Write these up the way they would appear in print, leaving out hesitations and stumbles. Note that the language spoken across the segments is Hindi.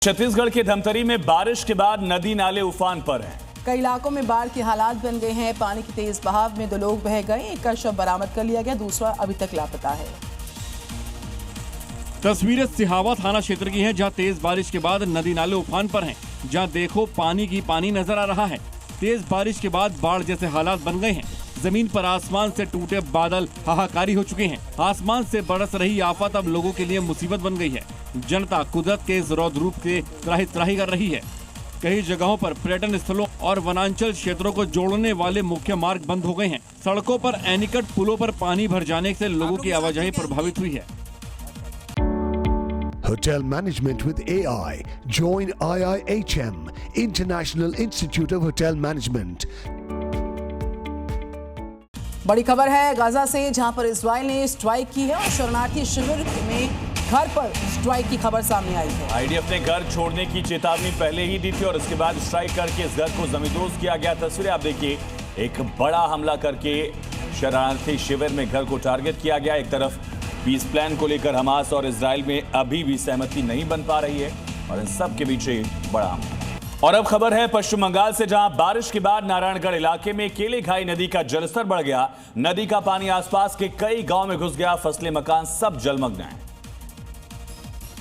छत्तीसगढ़ के धमतरी में बारिश के बाद नदी नाले उफान पर हैं। कई इलाकों में बाढ़ के हालात बन गए हैं। पानी की तेज बहाव में 2 लोग बह गए। एक का शव बरामद कर लिया गया, दूसरा अभी तक लापता है। तस्वीरें सिहावा थाना क्षेत्र की हैं, जहां तेज बारिश के बाद नदी नाले उफान पर हैं। जहां देखो पानी नजर आ रहा है। तेज बारिश के बाद बाढ़ जैसे हालात बन गए हैं। जमीन पर आसमान से टूटे बादल हाहाकारी हो चुके हैं। आसमान से बरस रही आफत अब लोगों के लिए मुसीबत बन गई है। जनता कुदरत के इस रौद्र रूप से त्राही कर रही है। कई जगहों पर पर्यटन स्थलों और वनांचल क्षेत्रों को जोड़ने वाले मुख्य मार्ग बंद हो गए हैं। सड़कों पर एनीकट पुलों पर पानी भर जाने से लोगों की आवाजाही प्रभावित हुई है। Hotel Management with AI. Join IIHM, International Institute of Hotel Management. बड़ी खबर है गाजा से, जहां पर इजराइल ने स्ट्राइक की है और शरणार्थी शिविर में घर पर स्ट्राइक की खबर सामने आई है। आईडीएफ ने घर छोड़ने की चेतावनी पहले ही दी थी और उसके बाद स्ट्राइक करके इस घर को जमींदोज किया गया। तस्वीरें आप देखिए, एक बड़ा हमला करके शरणार्थी शिविर में घर को टारगेट किया गया। एक तरफ पीस प्लान को लेकर हमास और इजराइल में अभी भी सहमति नहीं बन पा रही है और इन सब के बीच बड़ा हमला। और अब खबर है पश्चिम बंगाल से, जहां बारिश के बाद नारायणगढ़ इलाके में केलेघाई नदी का जलस्तर बढ़ गया। नदी का पानी आसपास के कई गांव में घुस गया। फसलें, मकान सब जलमग्न हैं।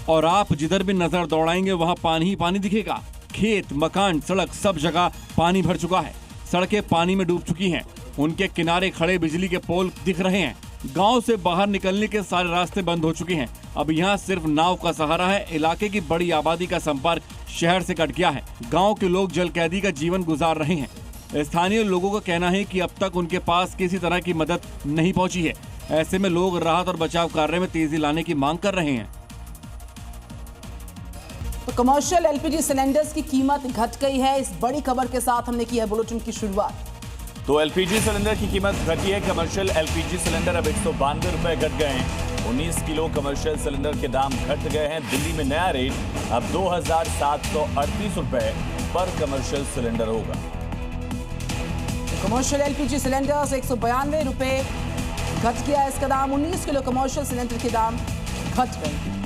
और आप जिधर भी नजर दौड़ाएंगे वहां पानी ही पानी दिखेगा। खेत, मकान, सड़क सब जगह पानी भर चुका है। सड़कें पानी में डूब चुकी हैं। उनके किनारे खड़े बिजली के पोल दिख रहे हैं। गांव से बाहर निकलने के सारे रास्ते बंद हो चुके हैं। अब यहाँ सिर्फ नाव का सहारा है। इलाके की बड़ी आबादी का संपर्क शहर से कट गया है। गांव के लोग जलकैदी का जीवन गुजार रहे हैं। स्थानीय लोगों का कहना है कि अब तक उनके पास किसी तरह की मदद नहीं पहुंची है। ऐसे में लोग राहत और बचाव कार्य में तेजी लाने की मांग कर रहे हैं। तो कमर्शियल एलपीजी सिलेंडर्स की कीमत घट गई है। इस बड़ी खबर के साथ हमने की है बुलेटिन की शुरुआत। तो एलपीजी सिलेंडर की कीमत घटी है। कमर्शियल एलपीजी सिलेंडर अब 192 रुपए घट गए हैं। 19 किलो कमर्शियल सिलेंडर के दाम घट गए हैं। दिल्ली में नया रेट अब 2738 रुपए पर कमर्शियल सिलेंडर होगा। कमर्शियल एलपीजी सिलेंडर 192 रुपए घट गया इसका दाम। 19 किलो कमर्शियल सिलेंडर के दाम घट गए।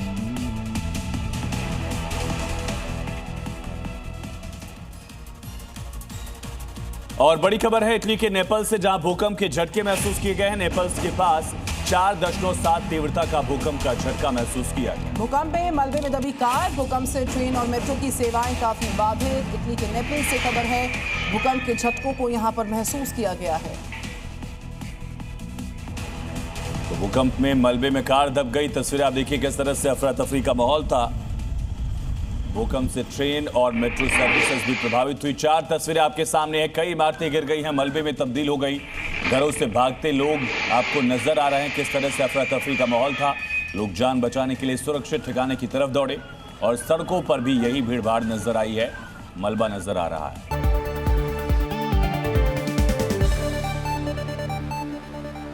और बड़ी खबर है इटली के नेपल्स से, जहां भूकंप के झटके महसूस किए गए हैं। नेपल्स के पास 4.7 तीव्रता का भूकंप का झटका महसूस किया गया। भूकंप में मलबे में दबी कार, भूकंप से ट्रेन और मेट्रो की सेवाएं काफी बाधित। इटली के नेपल्स से खबर है, भूकंप के झटकों को यहां पर महसूस किया गया है। तो भूकंप में मलबे में कार दब गई। तस्वीरें आप देखिए, किस तरह से अफरा तफरी का माहौल था। भूकंप से ट्रेन और मेट्रो सर्विसेज भी प्रभावित हुई। 4 तस्वीरें आपके सामने हैं। कई इमारतें गिर गई हैं, मलबे में तब्दील हो गई। घरों से भागते लोग आपको नजर आ रहे हैं। किस तरह से अफरा तफरी का माहौल था। लोग जान बचाने के लिए सुरक्षित ठिकाने की तरफ दौड़े और सड़कों पर भी यही भीड़ भाड़ नजर आई है। मलबा नजर आ रहा है।